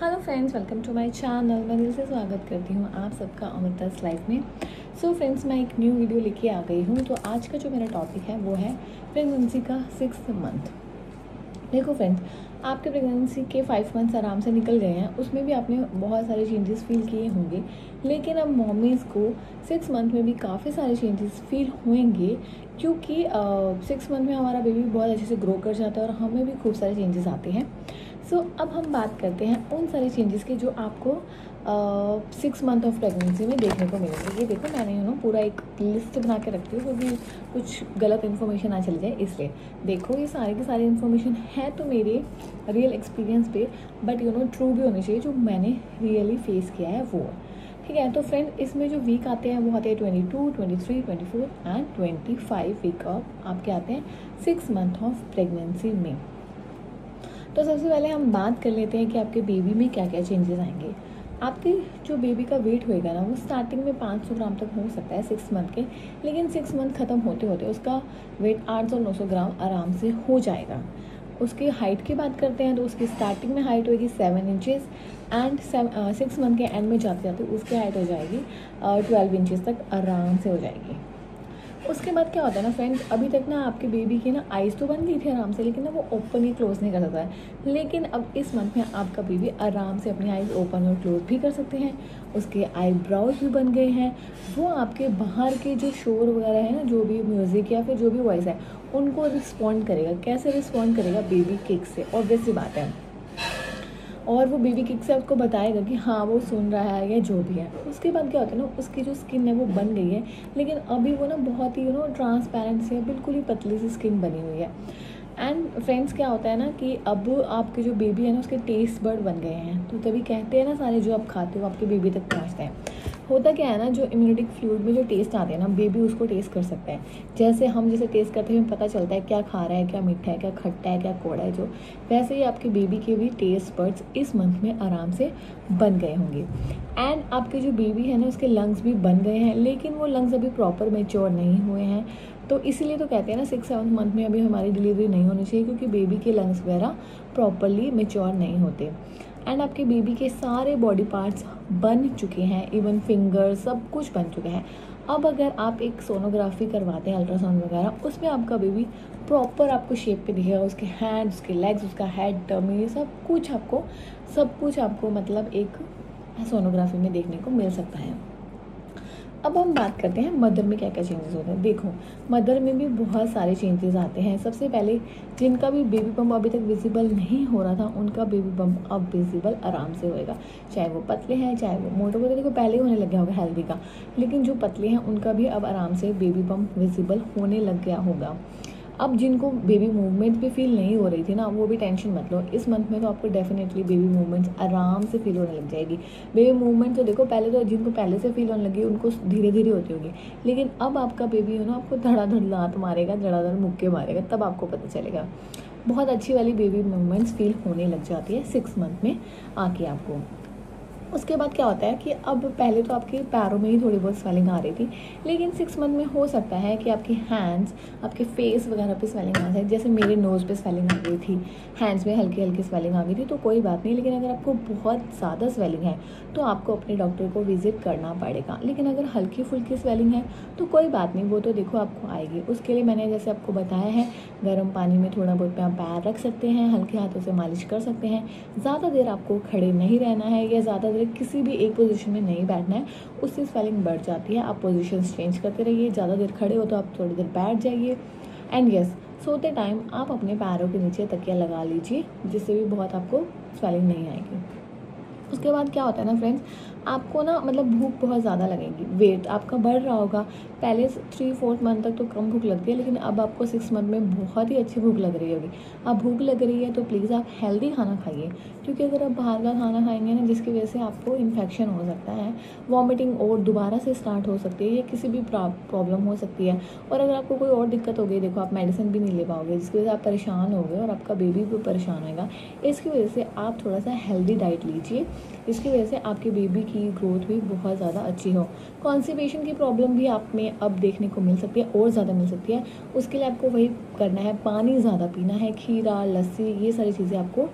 Hello friends, welcome to my channel. मैं दिल से स्वागत करती हूँ आप सबका अमृता's लाइफ में। सो फ्रेंड्स, मैं एक न्यू वीडियो लेके आ गई हूँ। तो आज का जो मेरा टॉपिक है वो है प्रेगनेंसी का 6th मंथ। देखो फ्रेंड्स, आपके प्रेगनेंसी के 5 मंथ्स आराम से निकल गए हैं, उसमें भी आपने बहुत सारे चेंजेस फील किए होंगे। लेकिन अब मॉमीज़ को 6 मंथ में भी काफ़ी सारे चेंजेस फील होंगे, क्योंकि 6 मंथ में हमारा बेबी बहुत अच्छे से ग्रो कर जाता है और हमें भी खूब सारे चेंजेस आते हैं। अब हम बात करते हैं उन सारे चेंजेस की जो आपको 6 मंथ ऑफ प्रेगनेंसी में देखने को मिलेंगे। ये देखो, मैंने पूरा एक लिस्ट बना के रखती हूँ, क्योंकि कुछ गलत इन्फॉर्मेशन ना चली जाए इसलिए। देखो, ये सारी की सारी इन्फॉर्मेशन है तो मेरे रियल एक्सपीरियंस पे, बट ट्रू भी होनी चाहिए, जो मैंने रियली फेस किया है वो। ठीक है, तो फ्रेंड, इसमें जो वीक आते हैं वो आते हैं 22, 23, 24 एंड 25 वीक ऑफ आपके आते हैं 6 मंथ ऑफ प्रेगनेंसी में। तो सबसे पहले हम बात कर लेते हैं कि आपके बेबी में क्या क्या चेंजेस आएंगे। आपके जो बेबी का वेट होएगा ना, वो स्टार्टिंग में 500 ग्राम तक हो सकता है 6 मंथ के, लेकिन 6 मंथ ख़त्म होते होते उसका वेट 800-900 ग्राम आराम से हो जाएगा। उसकी हाइट की बात करते हैं तो उसकी स्टार्टिंग में हाइट होगी 7 इंचेस एंड 6 मंथ के एंड में जाते जाते उसकी हाइट हो जाएगी 12 इंचेस तक आराम से हो जाएगी। उसके बाद क्या होता है ना फ्रेंड्स, अभी तक ना आपके बेबी की ना आइज़ तो बन गई थी आराम से, लेकिन ना वो ओपन ही क्लोज नहीं कर सकता है। लेकिन अब इस मंथ में आपका बेबी आराम से अपनी आइज़ ओपन और क्लोज भी कर सकते हैं। उसके आईब्राउज भी बन गए हैं। वो आपके बाहर के जो शोर वगैरह है ना, जो भी म्यूज़िक या फिर जो भी वॉइस है, उनको रिस्पॉन्ड करेगा। कैसे रिस्पॉन्ड करेगा? बेबी किक से, ऑब्वियस सी बात है। और वो बेबी किक से आपको बताएगा कि हाँ वो सुन रहा है या जो भी है। उसके बाद क्या होता है ना, उसकी जो स्किन है वो बन गई है, लेकिन अभी वो ना बहुत ही ट्रांसपेरेंट से बिल्कुल ही पतली सी स्किन बनी हुई है। एंड फ्रेंड्स, क्या होता है ना कि अब आपके जो बेबी है ना, उसके टेस्ट बर्ड बन गए हैं। तो तभी कहते हैं ना, सारे जो आप खाते हो आपके बेबी तक पहुँचते हैं। होता क्या है ना, जो इम्यूनिटिक फ्लूइड में जो टेस्ट आते हैं ना, बेबी उसको टेस्ट कर सकता है। जैसे हम जैसे टेस्ट करते हैं, हमें पता चलता है क्या खा रहा है, क्या मीठा है, क्या खट्टा है, क्या कौड़ा है, जो वैसे ही आपके बेबी के भी टेस्ट बर्ड्स इस मंथ में आराम से बन गए होंगे। एंड आपके जो बेबी है ना, उसके लंग्स भी बन गए हैं, लेकिन वो लंग्स अभी प्रॉपर मेच्योर नहीं हुए हैं। तो इसीलिए तो कहते हैं ना, 6-7 मंथ में अभी हमारी डिलीवरी नहीं होनी चाहिए, क्योंकि बेबी के लंग्स वगैरह प्रॉपरली मेच्योर नहीं होते। एंड आपके बेबी के सारे बॉडी पार्ट्स बन चुके हैं, इवन फिंगर सब कुछ बन चुके हैं। अब अगर आप एक सोनोग्राफी करवाते हैं, अल्ट्रासाउंड वगैरह, उसमें आपका बेबी प्रॉपर आपको शेप पे दिखेगा। उसके हैंड्स, उसके लेग्स, उसका हेड, टमी, सब कुछ आपको मतलब एक सोनोग्राफी में देखने को मिल सकता है। अब हम बात करते हैं मदर में क्या क्या चेंजेस होते हैं। देखो, मदर में भी बहुत सारे चेंजेस आते हैं। सबसे पहले, जिनका भी बेबी बम्प अभी तक विजिबल नहीं हो रहा था, उनका बेबी बम्प अब विजिबल आराम से होएगा। चाहे वो पतले हैं, चाहे वो मोटे। वो तो देखो पहले ही होने लग गया होगा हेल्दी का, लेकिन जो पतले हैं उनका भी अब आराम से बेबी बम्प विजिबल होने लग गया होगा। अब जिनको बेबी मूवमेंट भी फील नहीं हो रही थी ना, वो भी टेंशन मत लो। इस मंथ में तो आपको डेफिनेटली बेबी मूवमेंट्स आराम से फील होने लग जाएगी। बेबी मूवमेंट तो देखो, पहले तो जिनको पहले से फील होने लगी उनको धीरे धीरे होती होगी, लेकिन अब आपका बेबी आपको धड़ाधड़ लात मारेगा, धड़ाधड़ मुक्के मारेगा, तब आपको पता चलेगा। बहुत अच्छी वाली बेबी मूवमेंट्स फील होने लग जाती है 6 मंथ में आके आपको। उसके बाद क्या होता है कि अब पहले तो आपके पैरों में ही थोड़ी बहुत स्वेलिंग आ रही थी, लेकिन 6 मंथ में हो सकता है कि आपके हैंड्स, आपके फेस वगैरह पे स्वेलिंग आ जाए। जैसे मेरे नोज़ पे स्वेलिंग आ गई थी, हैंड्स में हल्की हल्की स्वेलिंग आ गई थी, तो कोई बात नहीं। लेकिन अगर आपको बहुत ज़्यादा स्वेलिंग है तो आपको अपने डॉक्टर को विजिट करना पड़ेगा। लेकिन अगर हल्की फुल्की स्वेलिंग है तो कोई बात नहीं, वो तो देखो आपको आएगी। उसके लिए मैंने जैसे आपको बताया है, गर्म पानी में थोड़ा बहुत पैर रख सकते हैं, हल्के हाथों से मालिश कर सकते हैं। ज़्यादा देर आपको खड़े नहीं रहना है, या ज़्यादा किसी भी एक पोजीशन में नहीं बैठना है, उससे स्वेलिंग बढ़ जाती है। आप पोजीशन चेंज करते रहिए। ज़्यादा देर खड़े हो तो आप थोड़ी देर बैठ जाइए। एंड यस, सोते टाइम आप अपने पैरों के नीचे तकिया लगा लीजिए, जिससे भी बहुत आपको स्वेलिंग नहीं आएगी। उसके बाद क्या होता है ना फ्रेंड्स, आपको ना मतलब भूख बहुत ज़्यादा लगेगी। वेट आपका बढ़ रहा होगा। पहले 3-4 मंथ तक तो कम भूख लगती है, लेकिन अब आपको 6 मंथ में बहुत ही अच्छी भूख लग रही होगी। अब भूख लग रही है तो प्लीज़ आप हेल्दी खाना खाइए, क्योंकि अगर आप बाहर का खाना खाएंगे ना, जिसकी वजह से आपको इन्फेक्शन हो सकता है, वॉमिटिंग और दोबारा से स्टार्ट हो सकती है, या किसी भी प्रॉब्लम हो सकती है। और अगर आपको कोई और दिक्कत हो गई, देखो आप मेडिसिन भी नहीं ले पाओगे, जिसकी वजह से आप परेशान हो गए और आपका बेबी भी परेशान होगा। इसकी वजह से आप थोड़ा सा हेल्दी डाइट लीजिए, जिसकी वजह से आपके बेबी की ग्रोथ भी बहुत ज़्यादा अच्छी हो। कॉन्स्टिपेशन की प्रॉब्लम भी आप में अब देखने को मिल सकती है, और ज़्यादा मिल सकती है। उसके लिए आपको वही करना है, पानी ज़्यादा पीना है, खीरा, लस्सी, ये सारी चीज़ें आपको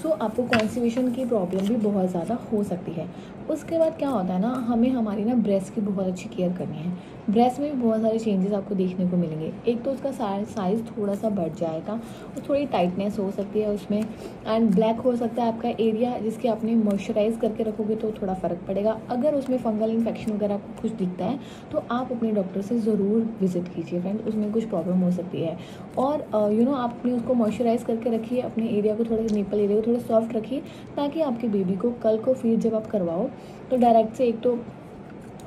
सो आपको कॉन्स्टिपेशन की प्रॉब्लम भी बहुत ज़्यादा हो सकती है। उसके बाद क्या होता है ना, हमें हमारी ना ब्रेस्ट की बहुत अच्छी केयर करनी है। ब्रेस्ट में भी बहुत सारे चेंजेस आपको देखने को मिलेंगे। एक तो उसका साइज़ थोड़ा सा बढ़ जाएगा और थोड़ी टाइटनेस हो सकती है उसमें, एंड ब्लैक हो सकता है आपका एरिया, जिसके आपने मॉइस्चराइज करके रखोगे तो थोड़ा फ़र्क पड़ेगा। अगर उसमें फंगल इन्फेक्शन वगैरह आपको कुछ दिखता है तो आप अपने डॉक्टर से ज़रूर विजिट कीजिए फ्रेंड, उसमें कुछ प्रॉब्लम हो सकती है। और आप अपने उसको मॉइस्चराइज करके रखिए, अपने एरिया को थोड़ा, निपल एरिया को थोड़ा सॉफ्ट रखिए, ताकि आपके बेबी को कल को फीड जब आप करवाओ तो डायरेक्ट से एक तो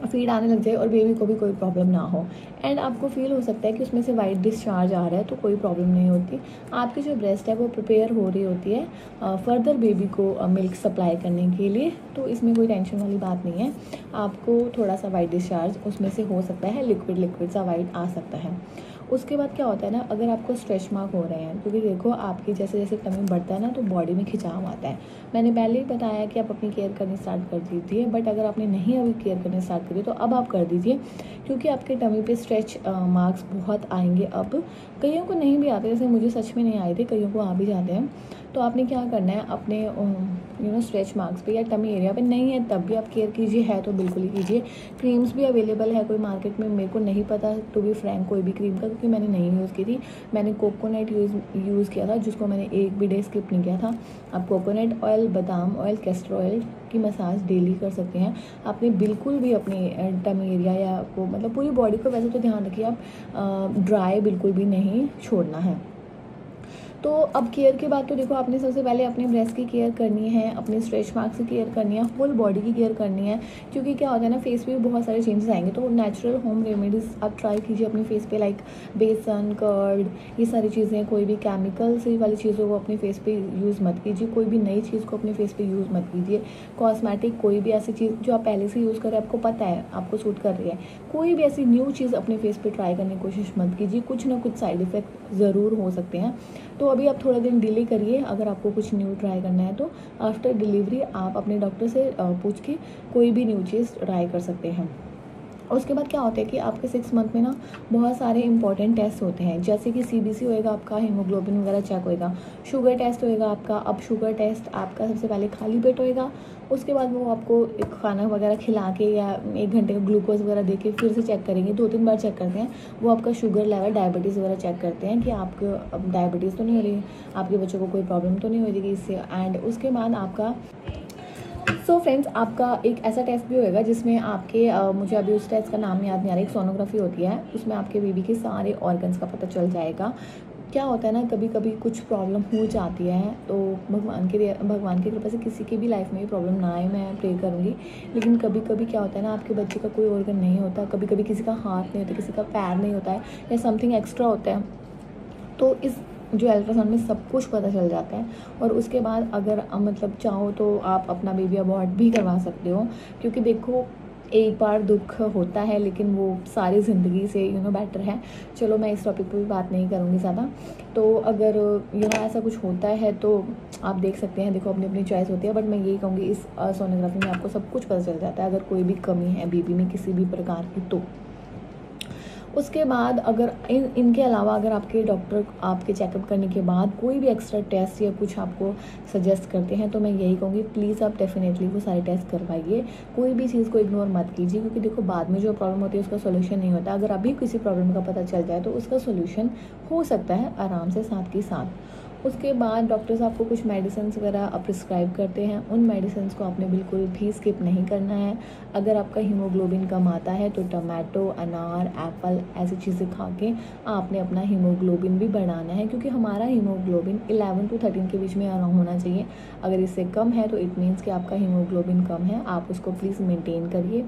फीड आने लग जाए और बेबी को भी कोई प्रॉब्लम ना हो। एंड आपको फील हो सकता है कि उसमें से वाइट डिस्चार्ज आ रहा है, तो कोई प्रॉब्लम नहीं होती। आपकी जो ब्रेस्ट है वो प्रिपेयर हो रही होती है फर्दर बेबी को मिल्क सप्लाई करने के लिए, तो इसमें कोई टेंशन वाली बात नहीं है। आपको थोड़ा सा वाइट डिस्चार्ज उसमें से हो सकता है, लिक्विड सा वाइट आ सकता है। उसके बाद क्या होता है ना, अगर आपको स्ट्रेच मार्क हो रहे हैं, क्योंकि देखो आपकी जैसे जैसे टमी बढ़ता है ना तो बॉडी में खिंचाव आता है। मैंने पहले ही बताया कि आप अपनी केयर करनी स्टार्ट कर दीजिए, बट अगर आपने नहीं अभी केयर करनी स्टार्ट करी तो अब आप कर दीजिए, क्योंकि आपके टमी पे स्ट्रेच मार्क्स बहुत आएंगे। अब कईयों को नहीं भी आते, जैसे मुझे सच में नहीं आए थे, कईयों को आ भी जाते हैं। तो आपने क्या करना है, अपने स्ट्रेच मार्क्स पे या टमी एरिया पे नहीं है तब भी आप केयर कीजिए, है तो बिल्कुल ही कीजिए। क्रीम्स भी अवेलेबल है कोई मार्केट में, मेरे को नहीं पता टू बी फ्रैंक कोई भी क्रीम का, क्योंकि मैंने नहीं यूज़ की थी। मैंने कोकोनट यूज़ किया था, जिसको मैंने एक भी डे स्किप नहीं किया था। आप कोकोनट ऑयल, बादाम ऑयल, कैस्टर ऑयल की मसाज डेली कर सकते हैं। आपने बिल्कुल भी अपने टमी एरिया या को मतलब पूरी बॉडी को वैसे तो ध्यान रखिए आप, ड्राई बिल्कुल भी नहीं छोड़ना है। तो अब केयर के बाद तो देखो, आपने सबसे पहले अपने ब्रेस्ट की केयर करनी है, अपने स्ट्रेच मार्क्स की केयर करनी है, फुल बॉडी की केयर करनी है, क्योंकि क्या होता है ना, फेस पे भी बहुत सारे चेंजेस आएंगे। तो नेचुरल होम रेमेडीज़ आप ट्राई कीजिए अपने फेस पे, लाइक बेसन, कर्ड, ये सारी चीज़ें। कोई भी केमिकल से वाली चीज़ों को अपने फेस पे यूज़ मत कीजिए, कोई भी नई चीज़ को अपने फेस पे यूज़ मत कीजिए। कॉस्मेटिक कोई भी ऐसी चीज़ जो आप पहले से यूज़ करें, आपको पता है आपको सूट कर रही है, कोई भी ऐसी न्यू चीज़ अपने फेस पे ट्राई करने की कोशिश मत कीजिए, कुछ ना कुछ साइड इफ़ेक्ट ज़रूर हो सकते हैं। तो अभी आप थोड़ा दिन डिले करिए, अगर आपको कुछ न्यू ट्राई करना है तो आफ्टर डिलीवरी आप अपने डॉक्टर से पूछ के कोई भी न्यू चीज़ ट्राई कर सकते हैं। उसके बाद क्या होता है कि आपके 6 मंथ में ना बहुत सारे इंपॉर्टेंट टेस्ट होते हैं, जैसे कि CBC होएगा आपका, हीमोग्लोबिन वगैरह चेक होएगा, शुगर टेस्ट होएगा आपका। अब शुगर टेस्ट आपका सबसे पहले खाली पेट होएगा, उसके बाद वो आपको एक खाना वगैरह खिला के या 1 घंटे का ग्लूकोज वगैरह दे के फिर से चेक करेंगे, 2-3 बार चेक करते हैं। वो आपका शुगर लेवल, डायबिटीज़ वगैरह चेक करते हैं कि आपको अब डायबिटीज़ तो नहीं हो रही, आपके बच्चों को कोई प्रॉब्लम तो नहीं हो रही इससे। एंड उसके बाद आपका फ्रेंड्स, आपका एक ऐसा टेस्ट भी होएगा जिसमें आपके मुझे अभी उस टेस्ट का नाम याद नहीं आ रहा, एक सोनोग्राफी होती है, उसमें आपके बेबी के सारे ऑर्गन्स का पता चल जाएगा। क्या होता है ना, कभी कभी कुछ प्रॉब्लम हो जाती है, तो भगवान की कृपा से किसी की भी लाइफ में ये प्रॉब्लम ना आए, मैं प्रे करूँगी। लेकिन कभी कभी क्या होता है ना, आपके बच्चे का कोई ऑर्गन नहीं होता, कभी कभी किसी का हाथ नहीं होता, किसी का पैर नहीं होता है, या समथिंग एक्स्ट्रा होता है, तो इस जो अल्ट्रासाउंड में सब कुछ पता चल जाता है। और उसके बाद अगर मतलब चाहो तो आप अपना बेबी अबॉर्ट भी करवा सकते हो, क्योंकि देखो एक बार दुख होता है लेकिन वो सारी ज़िंदगी से बेटर है। चलो मैं इस टॉपिक पर भी बात नहीं करूँगी ज़्यादा। तो अगर ऐसा कुछ होता है तो आप देख सकते हैं, देखो अपनी अपनी चॉइस होती है, बट मैं यही कहूँगी इस सोनोग्राफी में आपको सब कुछ पता चल जाता है, अगर कोई भी कमी है बेबी में किसी भी प्रकार की तो। उसके बाद अगर इनके अलावा अगर आपके डॉक्टर आपके चेकअप करने के बाद कोई भी एक्स्ट्रा टेस्ट या कुछ आपको सजेस्ट करते हैं, तो मैं यही कहूँगी प्लीज़ आप डेफिनेटली वो सारे टेस्ट करवाइए। कोई भी चीज़ को इग्नोर मत कीजिए, क्योंकि देखो बाद में जो प्रॉब्लम होती है उसका सोल्यूशन नहीं होता। अगर अभी किसी प्रॉब्लम का पता चल जाए तो उसका सोल्यूशन हो सकता है आराम से साथ के साथ। उसके बाद डॉक्टर्स आपको कुछ मेडिसिन वगैरह प्रिस्क्राइब करते हैं, उन मेडिसिन को आपने बिल्कुल भी स्किप नहीं करना है। अगर आपका हीमोग्लोबिन कम आता है तो टमाटो, अनार, एप्पल ऐसी चीज़ें खा के आपने अपना हीमोग्लोबिन भी बढ़ाना है, क्योंकि हमारा हीमोग्लोबिन 11 to 13 के बीच में होना चाहिए। अगर इससे कम है तो इट मीन्स कि आपका हीमोग्लोबिन कम है, आप उसको प्लीज़ मेंटेन करिए,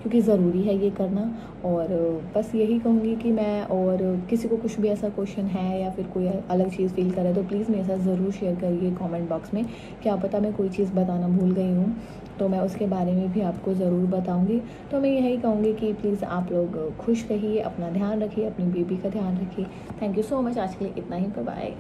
क्योंकि ज़रूरी है ये करना। और बस यही कहूँगी कि मैं, और किसी को कुछ भी ऐसा क्वेश्चन है या फिर कोई अलग चीज़ फील करे तो प्लीज़ मेरे साथ ज़रूर शेयर करिए कमेंट बॉक्स में। क्या पता मैं कोई चीज़ बताना भूल गई हूँ तो मैं उसके बारे में भी आपको ज़रूर बताऊँगी। तो मैं यही कहूँगी कि प्लीज़ आप लोग खुश रहिए, अपना ध्यान रखिए, अपनी बेबी का ध्यान रखिए। थैंक यू सो मच, आज के लिए इतना ही, बाय।